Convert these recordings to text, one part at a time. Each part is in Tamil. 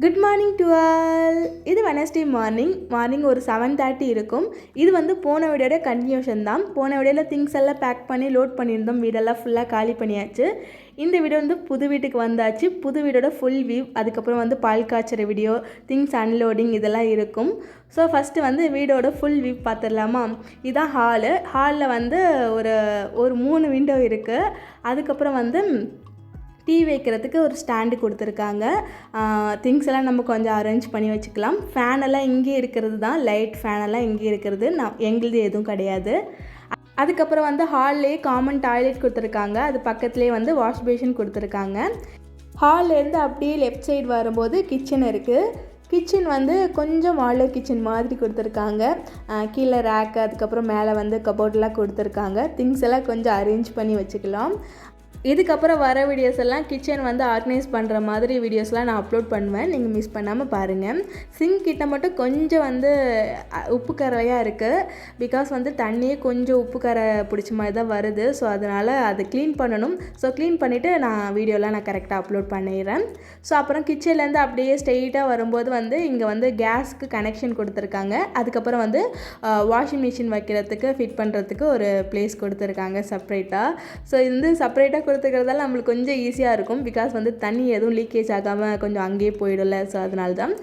Good morning to all. இது வெனஸ்டே மார்னிங் ஒரு 7:30 இருக்கும். இது வந்து போன வீடியோட கண்டினியூஷன் தான். போன வீடியோவில் திங்ஸ் எல்லாம் பேக் பண்ணி லோட் பண்ணியிருந்தோம். வீடெல்லாம் ஃபுல்லாக காலி பண்ணியாச்சு. இந்த வீடியோ வந்து புது வீட்டுக்கு வந்தாச்சு. புது வீடோட ஃபுல் வியூ, அதுக்கப்புறம் வந்து பால் காய்ச்சற வீடியோ, திங்ஸ் அன்லோடிங் இதெல்லாம் இருக்கும். ஸோ ஃபஸ்ட்டு வந்து வீடோட ஃபுல் வியூ பார்த்துடலாமா? இதுதான் ஹாலில் வந்து ஒரு 3 விண்டோ இருக்குது. அதுக்கப்புறம் வந்து டீ வைக்கிறதுக்கு ஒரு ஸ்டாண்டு கொடுத்துருக்காங்க. திங்ஸ் எல்லாம் நம்ம கொஞ்சம் அரேஞ்ச் பண்ணி வச்சுக்கலாம். ஃபேனெல்லாம் இங்கே இருக்கிறது தான், லைட் ஃபேனெல்லாம் இங்கே இருக்கிறது, எங்களுது எதுவும் கிடையாது. அதுக்கப்புறம் வந்து ஹால்லேயே காமன் டாய்லெட் கொடுத்துருக்காங்க. அது பக்கத்துலேயே வந்து வாஷ் பேஷன் கொடுத்துருக்காங்க. ஹால்லேருந்து அப்படியே லெஃப்ட் சைடு வரும்போது கிச்சன் இருக்குது. கிச்சன் வந்து கொஞ்சம் மாடலர் கிச்சன் மாதிரி கொடுத்துருக்காங்க. கீழே ரேக்கு, அதுக்கப்புறம் மேலே வந்து கபோர்டெலாம் கொடுத்துருக்காங்க. திங்ஸ் எல்லாம் கொஞ்சம் அரேஞ்ச் பண்ணி வச்சுக்கலாம். இதுக்கப்புறம் வர வீடியோஸ் எல்லாம் கிச்சன் வந்து ஆர்கனைஸ் பண்ணுற மாதிரி வீடியோஸ்லாம் நான் அப்லோட் பண்ணுவேன். நீங்கள் மிஸ் பண்ணாமல் பாருங்கள். சிங்க் கிட்ட மட்டும் கொஞ்சம் வந்து உப்பு கரையாக இருக்குது. பிகாஸ் வந்து தண்ணியே கொஞ்சம் உப்பு கரை பிடிச்ச மாதிரி தான் வருது. ஸோ அதனால் அதை க்ளீன் பண்ணணும். ஸோ க்ளீன் பண்ணிவிட்டு வீடியோலாம் நான் கரெக்டாக அப்லோட் பண்ணிடுறேன். ஸோ அப்புறம் கிச்சன்லேருந்து அப்படியே ஸ்ட்ரெயிட்டாக வரும்போது வந்து இங்கே வந்து கேஸுக்கு கனெக்ஷன் கொடுத்துருக்காங்க. அதுக்கப்புறம் வந்து வாஷிங் மிஷின் வைக்கிறதுக்கு ஃபிட் பண்ணுறதுக்கு ஒரு பிளேஸ் கொடுத்துருக்காங்க செப்ரேட்டாக. ஸோ இது வந்து செப்ரேட்டாக கொடுத்துக்கிறதால நம்மளுக்கு கொஞ்சம் ஈஸியாக இருக்கும். பிகாஸ் வந்து தண்ணி எதுவும் லீக்கேஜ் ஆகாமல் கொஞ்சம் அங்கேயே போயிடல. ஸோ அதனால தான்.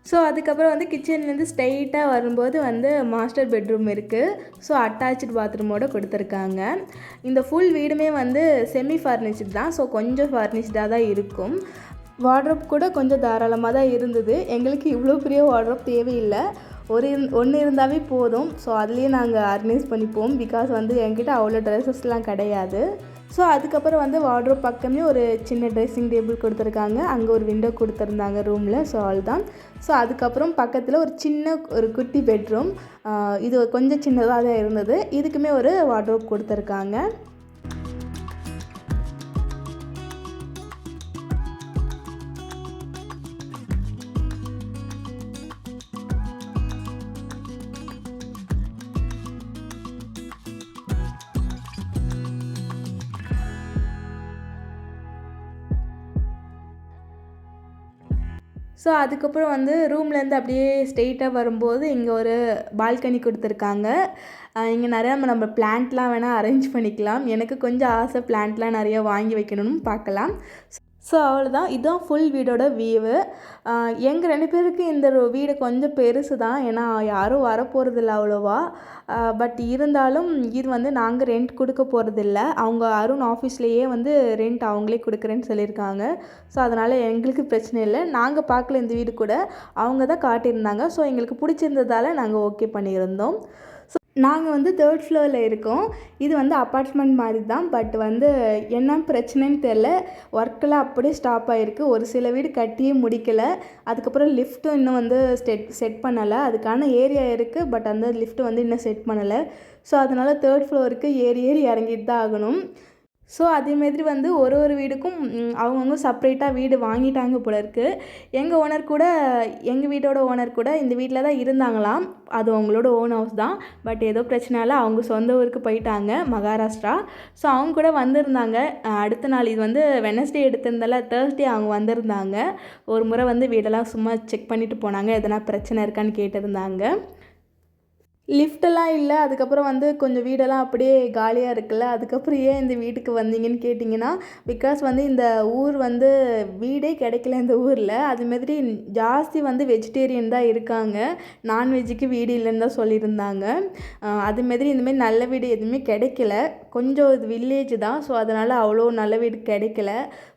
ஸோ அதுக்கப்புறம் வந்து கிச்சன்லேருந்து ஸ்ட்ரெயிட்டாக வரும்போது வந்து மாஸ்டர் பெட்ரூம் இருக்குது. ஸோ அட்டாச்சு பாத்ரூமோடு கொடுத்துருக்காங்க. இந்த ஃபுல் வீடுமே வந்து செமி ஃபர்னிஷ்டு தான். ஸோ கொஞ்சம் ஃபர்னிஷ்டாக தான் இருக்கும். வார்ட்ரோப் கூட கொஞ்சம் தாராளமாக தான் இருந்தது. எங்களுக்கு இவ்வளோ பெரிய வார்ட்ரோப் தேவையில்லை. ஒன்று இருந்தாவே போதும். ஸோ அதுலேயே நாங்கள் ஆர்கனைஸ் பண்ணிப்போம். பிகாஸ் வந்து என்கிட்ட அவ்வளோ ட்ரெஸ்ஸஸ்லாம் கிடையாது. ஸோ அதுக்கப்புறம் வந்து வார்ட்ரோப் பக்கமே ஒரு சின்ன ட்ரெஸ்ஸிங் டேபிள் கொடுத்துருக்காங்க. அங்கே ஒரு விண்டோ கொடுத்துருந்தாங்க ரூமில். ஸோ அதுதான். ஸோ அதுக்கப்புறம் பக்கத்தில் ஒரு குட்டி பெட்ரூம். இது கொஞ்சம் சின்னதாக தான் இருந்தது. இதுக்குமே ஒரு வார்ட்ரோப் கொடுத்துருக்காங்க. ஸோ அதுக்கப்புறம் வந்து ரூம்லேருந்து அப்படியே ஸ்ட்ரெயிட்டாக வரும்போது இங்கே ஒரு பால்கனி கொடுத்துருக்காங்க. இங்கே நிறையா நம்ம பிளான்ட்லாம் வேணால் அரேஞ்ச் பண்ணிக்கலாம். எனக்கு கொஞ்சம் ஆசை பிளான்ட்லாம் நிறையா வாங்கி வைக்கணும்னு பார்க்கலாம். ஸோ அவ்வளோதான். இதுதான் ஃபுல் வீடோட வியூவு. எங்கள் 2 பேருக்கு இந்த வீடு கொஞ்சம் பெருசு தான். ஏன்னா யாரும் வரப்போகிறதில்ல அவ்வளோவா. பட் இருந்தாலும் இது வந்து நாங்கள் ரெண்ட் கொடுக்க போகிறதில்ல. அவங்க அருண் ஆஃபீஸ்லேயே வந்து ரெண்ட் அவங்களே கொடுக்குறேன்னு சொல்லியிருக்காங்க. ஸோ அதனால் எங்களுக்கு பிரச்சனை இல்லை. நாங்கள் பார்க்கல இந்த வீடு கூட, அவங்க தான் காட்டியிருந்தாங்க. ஸோ எங்களுக்கு பிடிச்சிருந்ததால் நாங்கள் ஓகே பண்ணியிருந்தோம். நாங்கள் வந்து 3rd ஃப்ளோரில் இருக்கோம். இது வந்து அப்பார்ட்மெண்ட் மாதிரி தான். பட் வந்து என்ன பிரச்சனைன்னு தெரில, ஒர்க்கெல்லாம் அப்படியே ஸ்டாப் ஆகிருக்கு. ஒரு சில வீடு கட்டியே முடிக்கலை. அதுக்கப்புறம் லிஃப்ட்டும் இன்னும் வந்து செட் பண்ணலை. அதுக்கான ஏரியா இருக்குது. பட் அந்த லிஃப்ட்டு வந்து இன்னும் செட் பண்ணலை. ஸோ அதனால் 3rd ஃப்ளோருக்கு ஏறி இறங்கிட்டு தான் ஆகணும். ஸோ அதேமாதிரி வந்து ஒரு வீடுக்கும் அவங்கவுங்க செப்ரேட்டாக வீடு வாங்கிட்டாங்க போல இருக்குது. எங்கள் வீட்டோட ஓனர் கூட இந்த வீட்டில் தான் இருந்தாங்களாம். அது அவங்களோட ஓன் ஹவுஸ் தான். பட் ஏதோ பிரச்சனையால் அவங்க சொந்த ஊருக்கு போயிட்டாங்க, மகாராஷ்டிரா. ஸோ அவங்க கூட வந்திருந்தாங்க. அடுத்த நாள் இது வந்து வெனஸ்டே எடுத்திருந்தால தேர்ஸ்டே அவங்க வந்திருந்தாங்க. ஒரு முறை வந்து வீடெல்லாம் சும்மா செக் பண்ணிவிட்டு போனாங்க. எதனா பிரச்சனை இருக்கான்னு கேட்டிருந்தாங்க. லிஃப்டெல்லாம் இல்லை. அதுக்கப்புறம் வந்து கொஞ்சம் வீடெல்லாம் அப்படியே காலியாக இருக்குல்ல. அதுக்கப்புறம் ஏன் இந்த வீட்டுக்கு வந்தீங்கன்னு கேட்டிங்கன்னா, பிகாஸ் வந்து இந்த ஊர் வந்து வீடே கிடைக்கல இந்த ஊரில். அதுமாதிரி ஜாஸ்தி வந்து வெஜிடேரியன் தான் இருக்காங்க. நான்வெஜ்ஜுக்கு வீடு இல்லைன்னு தான் சொல்லியிருந்தாங்க. அதுமாதிரி இந்தமாரி நல்ல வீடு எதுவுமே கிடைக்கல. கொஞ்சம் இது வில்லேஜ் தான். ஸோ அதனால் அவ்வளோ நல்ல வீடு கிடைக்கல.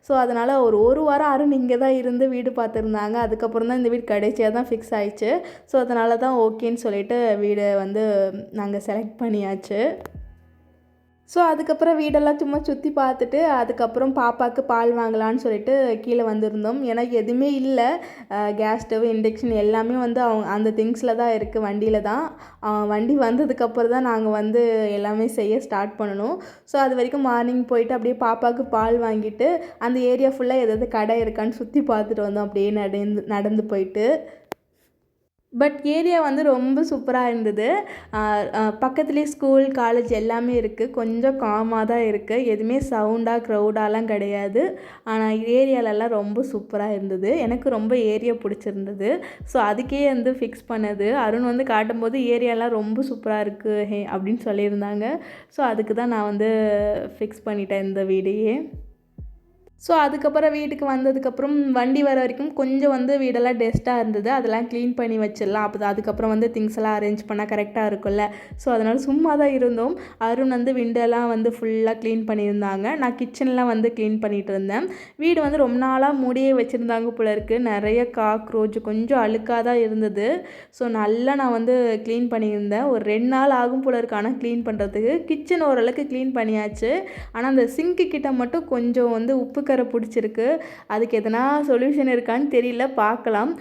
ஸோ அதனால் ஒரு வாரம் அருண் இங்கே தான் இருந்து வீடு பார்த்துருந்தாங்க. அதுக்கப்புறம் தான் இந்த வீடு கடைசியாக தான் ஃபிக்ஸ் ஆயிடுச்சு. ஸோ அதனால தான் ஓகேன்னு சொல்லிட்டு வீடு வந்து நாங்கள் செலக்ட் பண்ணியாச்சு. ஸோ அதுக்கப்புறம் வீடெல்லாம் சும்மா சுற்றி பார்த்துட்டு அதுக்கப்புறம் பாப்பாவுக்கு பால் வாங்கலான்னு சொல்லிட்டு கீழே வந்திருந்தோம். ஏன்னா எதுவுமே இல்லை. கேஸ் ஸ்டவ், இண்டக்ஷன் எல்லாமே வந்து அந்த திங்ஸில் தான் இருக்குது, வண்டியில் தான். வண்டி வந்ததுக்கப்புறம் தான் நாங்கள் வந்து எல்லாமே செய்ய ஸ்டார்ட் பண்ணணும். ஸோ அது வரைக்கும் மார்னிங் போயிட்டு அப்படியே பாப்பாவுக்கு பால் வாங்கிட்டு அந்த ஏரியா ஃபுல்லாக எதாவது கடை இருக்கான்னு சுற்றி பார்த்துட்டு வந்தோம். அப்படியே நடந்து போயிட்டு பட் ஏரியா வந்து ரொம்ப சூப்பராக இருந்தது. பக்கத்துலேயே ஸ்கூல், காலேஜ் எல்லாமே இருக்குது. கொஞ்சம் காமாக தான் இருக்குது. எதுவுமே சவுண்டாக க்ரௌடாலாம் கிடையாது. ஆனால் ஏரியாலலாம் ரொம்ப சூப்பராக இருந்தது. எனக்கு ரொம்ப ஏரியா பிடிச்சிருந்தது. ஸோ அதுக்கே வந்து ஃபிக்ஸ் பண்ணது. அருண் வந்து காட்டும்போது ஏரியாலாம் ரொம்ப சூப்பராக இருக்குது அப்படின்னு சொல்லியிருந்தாங்க. ஸோ அதுக்கு தான் நான் வந்து ஃபிக்ஸ் பண்ணிட்டேன் இந்த வீடையே. ஸோ அதுக்கப்புறம் வீட்டுக்கு வந்ததுக்கப்புறம் வண்டி வர வரைக்கும் கொஞ்சம் வந்து வீடெல்லாம் டஸ்ட்டாக இருந்தது. அதெல்லாம் க்ளீன் பண்ணி வச்சிடலாம். அதுக்கப்புறம் வந்து திங்ஸ் எல்லாம் அரேஞ்ச் பண்ணால் கரெக்டாக இருக்கும்ல. ஸோ அதனால் சும்மா தான் இருந்தோம். அருண் வந்து விண்டோலாம் வந்து ஃபுல்லாக க்ளீன் பண்ணியிருந்தாங்க. நான் கிச்சன்லாம் வந்து க்ளீன் பண்ணிகிட்டு இருந்தேன். வீடு வந்து ரொம்ப நாளாக மூடியே வச்சுருந்தாங்க போல இருக்குது. நிறைய காக்ரோச் கொஞ்சம் அழுக்காக தான் இருந்தது. ஸோ நல்லா நான் வந்து க்ளீன் பண்ணியிருந்தேன். ஒரு 2 நாள் ஆகும் போல இருக்குது ஆனால் க்ளீன் பண்ணுறதுக்கு. கிச்சன் ஓரளவுக்கு க்ளீன் பண்ணியாச்சு. ஆனால் அந்த சிங்க்கு கிட்ட மட்டும் கொஞ்சம் வந்து உப்பு கரை பிடிச்சிருக்கு. அதுக்கு எதனா சொல்யூஷன் இருக்கான்னு தெரியல, பார்க்கலாம்.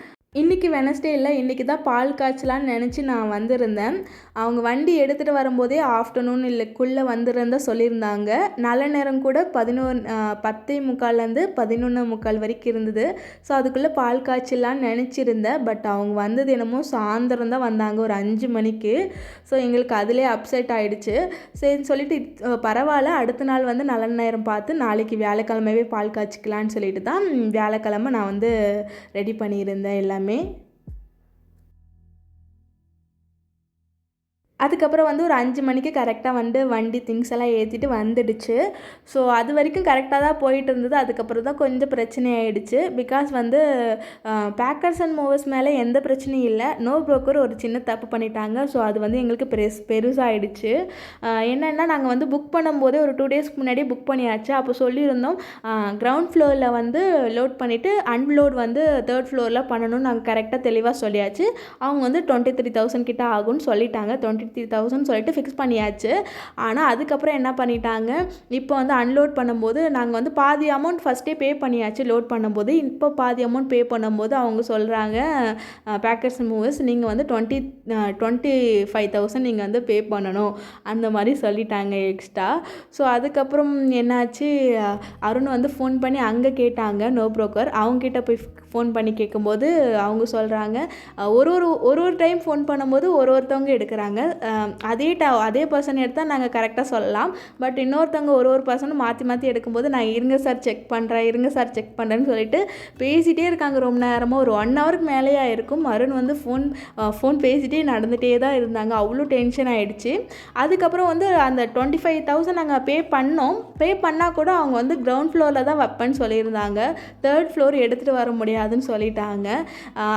இன்றைக்கி வெனஸ்டே இல்லை, இன்றைக்கி தான் பால் காய்ச்சலான்னு நினச்சி நான் வந்திருந்தேன். அவங்க வண்டி எடுத்துகிட்டு வரும்போதே ஆஃப்டர்நூன் இல்லைக்குள்ளே வந்துருந்தா சொல்லியிருந்தாங்க. நல்ல நேரம் கூட 10:45 11:45 வரைக்கும் இருந்தது. ஸோ அதுக்குள்ளே பால் காய்ச்சலான்னு நினச்சிருந்தேன். பட் அவங்க வந்தது என்னமோ சாயந்தரம் தான் வந்தாங்க, ஒரு 5 மணிக்கு. ஸோ எங்களுக்கு அதிலே அப்செட் ஆகிடுச்சு. சரின்னு சொல்லிட்டு பரவாயில்ல, அடுத்த நாள் வந்து நல்ல நேரம் பார்த்து நாளைக்கு வியாழக்கிழமையே பால் காய்ச்சிக்கலான்னு சொல்லிட்டு தான் வியாழக்கிழமை நான் வந்து ரெடி பண்ணியிருந்தேன் எல்லாமே. அதுக்கப்புறம் வந்து ஒரு 5 மணிக்கு கரெக்டாக வந்து வண்டி திங்ஸ் எல்லாம் ஏற்றிட்டு வந்துடுச்சு. ஸோ அது வரைக்கும் கரெக்டாக தான் போயிட்டு இருந்தது. அதுக்கப்புறம் தான் கொஞ்சம் பிரச்சனை ஆகிடுச்சு. பிகாஸ் வந்து பேக்கர்ஸ் அண்ட் மூவர்ஸ் மேலே எந்த பிரச்சனையும் இல்லை. நோ புரோக்கர் ஒரு சின்ன தப்பு பண்ணிட்டாங்க. ஸோ அது வந்து எங்களுக்கு பெருசாகிடுச்சு. என்னென்னா நாங்கள் வந்து புக் பண்ணும்போதே ஒரு 2 டேஸ்க்கு முன்னாடி புக் பண்ணியாச்சு. அப்போ சொல்லியிருந்தோம் கிரவுண்ட் ஃப்ளோரில் வந்து லோட் பண்ணிவிட்டு அன்லோட் வந்து 3rd ஃப்ளோரில் பண்ணணும்னு நாங்கள் கரெக்டாக தெளிவாக சொல்லியாச்சு. அவங்க வந்து 23,000 கிட்ட ஆகும்னு சொல்லிட்டாங்க. 23,000 சொல்லிட்டு ஃபிக்ஸ் பண்ணியாச்சு. ஆனால் அதுக்கப்புறம் என்ன பண்ணிட்டாங்க, இப்போ வந்து அன்லோட் பண்ணும்போது நாங்கள் வந்து பாதி அமௌண்ட் ஃபஸ்ட்டே பே பண்ணியாச்சு லோட் பண்ணும்போது. இப்போ பாதி அமௌண்ட் பே பண்ணும்போது அவங்க சொல்கிறாங்க, பேக்கர்ஸ் அண்ட் மூவர்ஸ் நீங்கள் வந்து 25,000 நீங்கள் வந்து பே பண்ணணும் அந்த மாதிரி சொல்லிட்டாங்க எக்ஸ்ட்ரா. ஸோ அதுக்கப்புறம் என்னாச்சு, அருண் வந்து ஃபோன் பண்ணி அங்கே கேட்டாங்க நோ புரோக்கர். அவங்ககிட்ட போய் ஃபோன் பண்ணி கேட்கும்போது அவங்க சொல்கிறாங்க, ஒரு டைம் ஃபோன் பண்ணும்போது ஒருத்தவங்க எடுக்கிறாங்க. அதே பர்சன் எடுத்தால் நாங்கள் கரெக்டாக சொல்லலாம். பட் இன்னொருத்தவங்க ஒரு பர்சனும் மாற்றி எடுக்கும்போது நான் இருங்க சார் செக் பண்ணுறேன்னு சொல்லிட்டு பேசிகிட்டே இருக்காங்க ரொம்ப நேரமாக. ஒரு 1 ஹவருக்கு மேலேயே ஆயிருக்கும். அருண் வந்து ஃபோன் பேசிகிட்டே நடந்துகிட்டே தான் இருந்தாங்க. அவ்வளோ டென்ஷன் ஆகிடுச்சு. அதுக்கப்புறம் வந்து அந்த 25,000 நாங்கள் பே பண்ணால் கூட அவங்க வந்து கிரவுண்ட் ஃப்ளோரில் தான் வைப்பேன்னு சொல்லியிருந்தாங்க. 3rd ஃப்ளோர் எடுத்துகிட்டு வர முடியாதுன்னு சொல்லிட்டாங்க.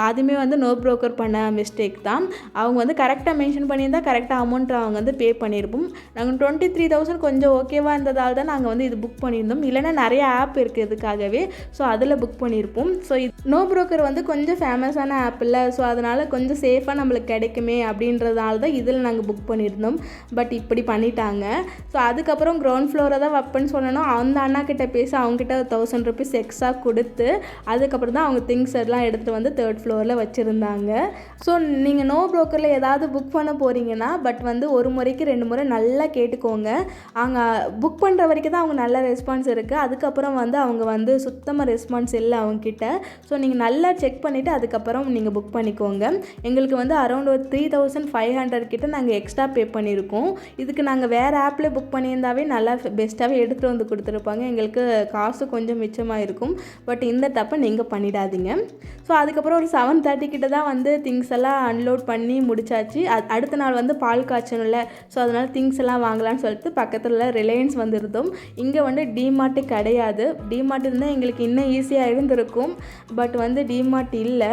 அதுவுமே வந்து நோ புரோக்கர் பண்ண மிஸ்டேக் தான். அவங்க வந்து கரெக்டாக மென்ஷன் பண்ணியிருந்தால் கரெக்டாக அமௌண்ட் அவங்க வந்து பே பண்ணியிருப்போம். நாங்கள் 23,000 கொஞ்சம் ஓகேவாக இருந்ததால் தான் நாங்கள் வந்து இது புக் பண்ணியிருந்தோம். இல்லைன்னா நிறைய ஆப் இருக்குது இதுக்காகவே. ஸோ அதில் புக் பண்ணியிருப்போம். ஸோ நோ புரோக்கர் வந்து கொஞ்சம் ஃபேமஸான ஆப் இல்லை. ஸோ அதனால் கொஞ்சம் சேஃபாக நம்மளுக்கு கிடைக்குமே அப்படின்றதால தான் இதில் நாங்கள் புக் பண்ணியிருந்தோம். பட் இப்படி பண்ணிட்டாங்க. ஸோ அதுக்கப்புறம் கிரவுண்ட் ஃப்ளோரை தான் வைப்பேன்னு சொல்லணும். அந்த அண்ணா கிட்ட பேசி அவங்ககிட்ட 1,000 rupees எக்ஸ்ட்ரா கொடுத்து அதுக்கப்புறம் தான் அவங்க திங்ஸ் எல்லாம் எடுத்துகிட்டு வந்து 3rd ஃப்ளோரில் வச்சுருந்தாங்க. ஸோ நீங்கள் நோ புரோக்கரில் ஏதாவது புக் பண்ண போகிறீங்கன்னா பட் வந்து ஒரு முறைக்கு 2 முறை நல்லா கேட்டுக்கோங்க. அவங்க புக் பண்ணுற வரைக்கும் தான் அவங்க நல்ல ரெஸ்பான்ஸ் இருக்குது. அதுக்கப்புறம் வந்து அவங்க வந்து சுத்தமாக ரெஸ்பான்ஸ் இல்லை அவங்கக்கிட்ட. ஸோ நீங்கள் நல்லா செக் பண்ணிவிட்டு அதுக்கப்புறம் நீங்கள் புக் பண்ணிக்கோங்க. எங்களுக்கு வந்து அரௌண்ட் ஒரு 3,500 கிட்ட நாங்கள் எக்ஸ்ட்ரா பே பண்ணியிருக்கோம். இதுக்கு நாங்கள் வேறு ஆப்பில் புக் பண்ணியிருந்தாவே நல்லா பெஸ்ட்டாகவே எடுத்துகிட்டு வந்து கொடுத்துருப்பாங்க. எங்களுக்கு காசு கொஞ்சம் மிச்சமாக இருக்கும். பட் இந்த தப்பை நீங்கள் பண்ணிடாதீங்க. ஸோ அதுக்கப்புறம் ஒரு 7:30 கிட்ட தான் வந்து திங்ஸ் எல்லாம் அன்லோட் பண்ணி முடிச்சாச்சு. அடுத்த நாள் வந்து பால் காய்ச்சணும்ல. ஸோ அதனால் திங்ஸ் எல்லாம் வாங்கலான்னு சொல்லிட்டு பக்கத்தில் ரிலையன்ஸ் வந்துருந்தோம். இங்கே வந்து டிமார்ட்டு கிடையாது. டிமார்ட் இருந்தால் எங்களுக்கு இன்னும் ஈஸியாக இருந்திருக்கும். பட் வந்து டிமார்ட் இல்லை.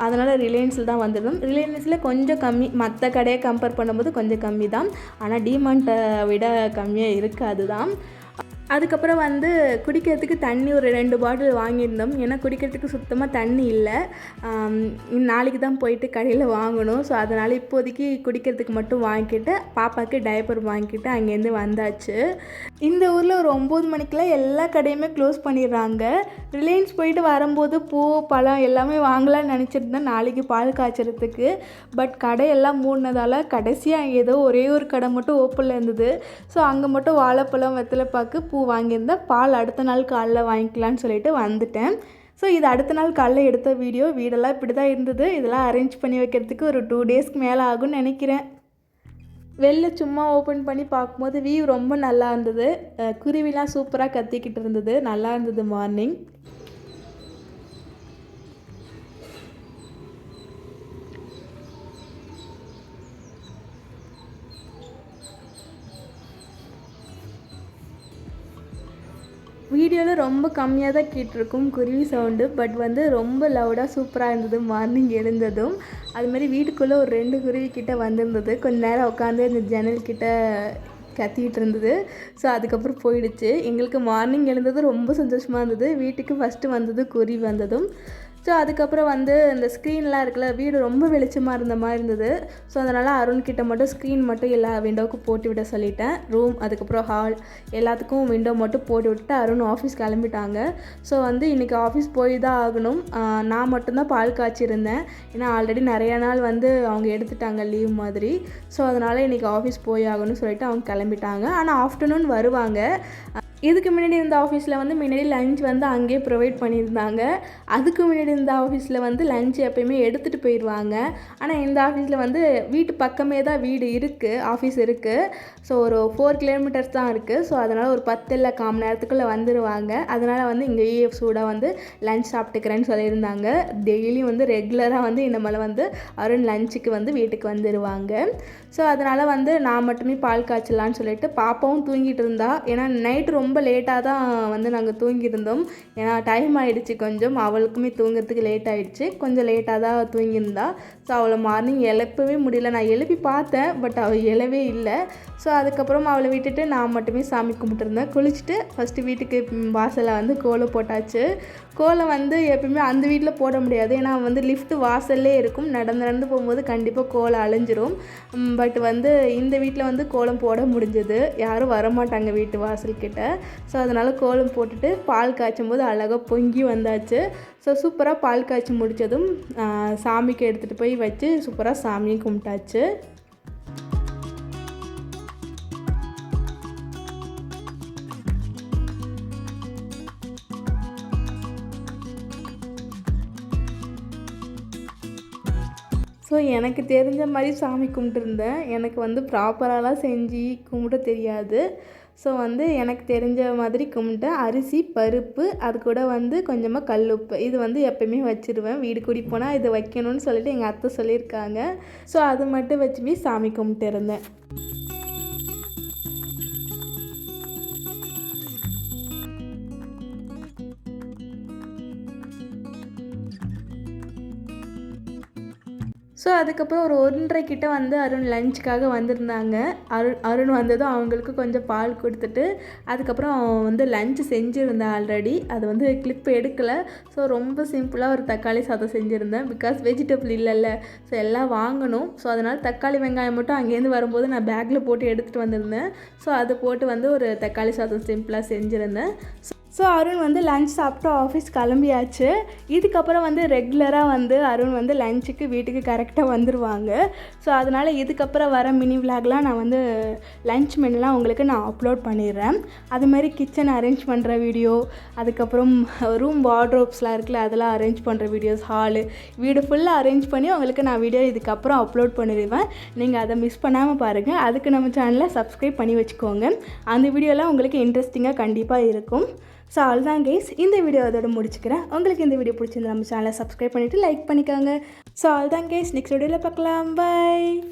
அதனால் ரிலையன்ஸில் தான் வந்துருந்தோம். ரிலையன்ஸில் கொஞ்சம் கம்மி, மற்ற கடையை கம்பேர் பண்ணும்போது கொஞ்சம் கம்மி தான். ஆனால் டிமார்ட்டை விட கம்மியாக இருக்காது தான். அதுக்கப்புறம் வந்து குடிக்கிறதுக்கு தண்ணி ஒரு 2 பாட்டில் வாங்கியிருந்தோம். ஏன்னா குடிக்கிறதுக்கு சுத்தமாக தண்ணி இல்லை. நாளைக்கு தான் போயிட்டு கடையில் வாங்கணும். ஸோ அதனால் இப்போதைக்கு குடிக்கிறதுக்கு மட்டும் வாங்கிக்கிட்டு பாப்பாவுக்கு டைப்பர் வாங்கிக்கிட்டு அங்கேருந்து வந்தாச்சு. இந்த ஊரில் ஒரு 9 மணிக்கெலாம் எல்லா கடையுமே க்ளோஸ் பண்ணிடுறாங்க. ரிலையன்ஸ் போயிட்டு வரும்போது பூ பழம் எல்லாமே வாங்கலாம்னு நினச்சிருந்தேன் நாளைக்கு பால் காய்ச்சறதுக்கு. பட் கடையெல்லாம் மூடினதால் கடைசியாக ஏதோ ஒரே ஒரு கடை மட்டும் ஓப்பனில் இருந்தது. ஸோ அங்கே மட்டும் வாழைப்பழம் வெத்தலைப்பாக்கு பூ வாங்கியிருந்தேன். பால் அடுத்த நாள் காலைல வாங்கிக்கலான்னு சொல்லிட்டு வந்துட்டேன். ஸோ இது அடுத்த நாள் காலைல எடுத்த வீடியோ. வீடெல்லாம் இப்படி தான் இருந்தது. இதெல்லாம் அரேஞ்ச் பண்ணி வைக்கிறதுக்கு ஒரு 2 டேஸ்க்கு மேலே ஆகும்னு நினைக்கிறேன். வெளில சும்மா ஓப்பன் பண்ணி பார்க்கும்போது வியூ ரொம்ப நல்லா இருந்தது. குருவிலாம் சூப்பராக கத்திக்கிட்டு இருந்தது. நல்லா இருந்தது மார்னிங். வீடியோவில் ரொம்ப கம்மியாக தான் கேட்டிருக்கும் குருவி சவுண்டு. பட் வந்து ரொம்ப லவுடாக சூப்பராக இருந்தது மார்னிங் எழுந்ததும். அதுமாதிரி வீட்டுக்குள்ளே ஒரு 2 குருவி கிட்டே வந்திருந்தது. கொஞ்ச நேரம் உட்காந்து இந்த ஜன்னல் கிட்ட கத்திக்கிட்டு இருந்தது. ஸோ அதுக்கப்புறம் போயிடுச்சு. எங்களுக்கு மார்னிங் எழுந்தது ரொம்ப சந்தோஷமாக இருந்தது. வீட்டுக்கு ஃபஸ்ட்டு வந்தது குருவி வந்ததும். ஸோ அதுக்கப்புறம் வந்து இந்த ஸ்க்ரீன்லாம் இருக்குல்ல, வீடு ரொம்ப வெளிச்சமாக இருந்த மாதிரி இருந்தது. ஸோ அதனால் அருண்கிட்ட மட்டும் ஸ்க்ரீன் மட்டும் எல்லா விண்டோவுக்கும் போட்டு விட சொல்லிட்டேன். ரூம் அதுக்கப்புறம் ஹால் எல்லாத்துக்கும் விண்டோ மட்டும் போட்டு விட்டுட்டு அருண் ஆஃபீஸ் கிளம்பிட்டாங்க. ஸோ வந்து இன்றைக்கி ஆஃபீஸ் போய் தான் ஆகணும். நான் மட்டும்தான் பால் காய்ச்சிருந்தேன். ஏன்னா ஆல்ரெடி நிறையா நாள் வந்து அவங்க எடுத்துட்டாங்க லீவ் மாதிரி. ஸோ அதனால் இன்றைக்கி ஆஃபீஸ் போய் ஆகணும்னு சொல்லிட்டு அவங்க கிளம்பிட்டாங்க. ஆனால் ஆஃப்டர்நூன் வருவாங்க. இதுக்கு முன்னாடி இருந்த ஆஃபீஸில் வந்து முன்னாடி லஞ்ச் வந்து அங்கேயே ப்ரொவைட் பண்ணியிருந்தாங்க. அதுக்கு முன்னாடி இருந்த ஆஃபீஸில் வந்து லஞ்ச் எப்போயுமே எடுத்துகிட்டு போயிடுவாங்க. ஆனால் இந்த ஆஃபீஸில் வந்து வீட்டு பக்கமே தான் வீடு இருக்குது, ஆஃபீஸ் இருக்குது. ஸோ ஒரு 4 கிலோமீட்டர்ஸ் தான் இருக்குது. ஸோ அதனால் ஒரு 10 இல்லை 1/4 மணி நேரத்துக்குள்ளே வந்துடுவாங்க. அதனால் வந்து இங்கேயே சூடாக வந்து லஞ்ச் சாப்பிட்டுக்கிறேன்னு சொல்லியிருந்தாங்க. டெய்லியும் வந்து ரெகுலராக வந்து இனிமேல் வந்து அருண் லஞ்சுக்கு வந்து வீட்டுக்கு வந்துடுவாங்க. ஸோ அதனால் வந்து நான் மட்டுமே பால் காய்ச்சலான்னு சொல்லிட்டு பாப்பாவும் தூங்கிட்டு இருந்தா. ஏன்னா நைட்டு ரொம்ப லேட்டாக தான் வந்து நாங்கள் தூங்கியிருந்தோம். ஏன்னா டைம் ஆகிடுச்சு கொஞ்சம். அவளுக்குமே தூங்குறதுக்கு லேட் ஆகிடுச்சு. கொஞ்சம் லேட்டாக தான் தூங்கியிருந்தா. ஸோ அவளை மார்னிங் எழுப்பவே முடியல. நான் எழுப்பி பார்த்தேன், பட் அவள் எழவே இல்லை. ஸோ அதுக்கப்புறம் அவளை விட்டுட்டு நான் மட்டுமே சாமி கும்பிட்டுருந்தேன். குளிச்சுட்டு ஃபஸ்ட்டு வீட்டுக்கு வாசலில் வந்து கோலம் போட்டாச்சு. கோலம் வந்து எப்பயுமே அந்த வீட்டில் போட முடியாது. ஏன்னா வந்து லிஃப்ட்டு வாசல்லே இருக்கும். நடந்து போகும்போது கண்டிப்பாக கோலம் அழிஞ்சிரும். பட் வந்து இந்த வீட்டில் வந்து கோலம் போட முடிஞ்சது. யாரும் வரமாட்டாங்க வீட்டு வாசல்கிட்ட. ஸோ அதனால் கோலம் போட்டுட்டு பால் காய்ச்சும் போது அழகாக பொங்கி வந்தாச்சு. ஸோ சூப்பராக பால் காய்ச்சி முடித்ததும் சாமிக்கு எடுத்துகிட்டு போய் வச்சு சூப்பராக சாமியும் கும்பிட்டாச்சு. ஸோ எனக்கு தெரிஞ்ச மாதிரி சாமி கும்பிட்டுருந்தேன். எனக்கு வந்து ப்ராப்பராலாம் செஞ்சு கும்பிட தெரியாது. ஸோ வந்து எனக்கு தெரிஞ்ச மாதிரி கும்பிட்டேன். அரிசி, பருப்பு, அது கூட வந்து கொஞ்சமாக கல்லுப்பு இது வந்து எப்போயுமே வச்சுருவேன். வீடு கூடி போனால் இது வைக்கணும்னு சொல்லிட்டு எங்கள் அத்தை சொல்லியிருக்காங்க. ஸோ அது மட்டும் வச்சுமே சாமி கும்பிட்டு இருந்தேன். ஸோ அதுக்கப்புறம் ஒரு 1:30 கிட்ட வந்து அருண் லஞ்சுக்காக வந்திருந்தாங்க. அருண் வந்ததும் அவங்களுக்கு கொஞ்சம் பால் கொடுத்துட்டு அதுக்கப்புறம் வந்து லஞ்சு செஞ்சுருந்தேன் ஆல்ரெடி. அது வந்து கிளிப் எடுக்கலை. ஸோ ரொம்ப சிம்பிளாக ஒரு தக்காளி சாதம் செஞ்சுருந்தேன். பிகாஸ் வெஜிடபிள் இல்லைல்ல, ஸோ எல்லாம் வாங்கணும். ஸோ அதனால் தக்காளி வெங்காயம் மட்டும் அங்கேருந்து வரும்போது நான் பேக்கில் போட்டு எடுத்துகிட்டு வந்திருந்தேன். ஸோ அதை போட்டு வந்து ஒரு தக்காளி சாதம் சிம்பிளாக செஞ்சுருந்தேன். ஸோ அருண் வந்து லஞ்ச் சாப்பிட்டு ஆஃபீஸ் கிளம்பியாச்சு. இதுக்கப்புறம் வந்து ரெகுலராக வந்து அருண் வந்து லஞ்சுக்கு வீட்டுக்கு கரெக்டாக வந்துடுவாங்க. ஸோ அதனால் இதுக்கப்புறம் வர மினி விளாக்லாம் நான் வந்து லஞ்ச் மெனுலாம் உங்களுக்கு நான் அப்லோட் பண்ணிடுறேன். அதுமாதிரி கிச்சன் அரேஞ்ச் பண்ணுற வீடியோ, அதுக்கப்புறம் ரூம் வார்ட்ரோப்ஸ்லாம் இருக்குல்ல, அதெல்லாம் அரேஞ்ச் பண்ணுற வீடியோஸ், ஹாலு, வீடு ஃபுல்லாக அரேஞ்ச் பண்ணி உங்களுக்கு நான் வீடியோ இதுக்கப்புறம் அப்லோட் பண்ணிடுவேன். நீங்கள் அதை மிஸ் பண்ணாமல் பாருங்கள். அதுக்கு நம்ம சேனலை சப்ஸ்கிரைப் பண்ணி வச்சுக்கோங்க. அந்த வீடியோலாம் உங்களுக்கு இன்ட்ரெஸ்டிங்காக கண்டிப்பாக இருக்கும். ஸோ அவ்வளோதான் கைஸ், இந்த வீடியோ அதோட முடிச்சுக்கிறேன். உங்களுக்கு இந்த வீடியோ பிடிச்சிருந்தா நம்ம சேனலை சப்ஸ்கிரைப் பண்ணிவிட்டு லைக் பண்ணிக்கோங்க. ஸோ அவ்வளோதான் கைஸ், நெக்ஸ்ட் வீடியோவில் பார்க்கலாம். பை.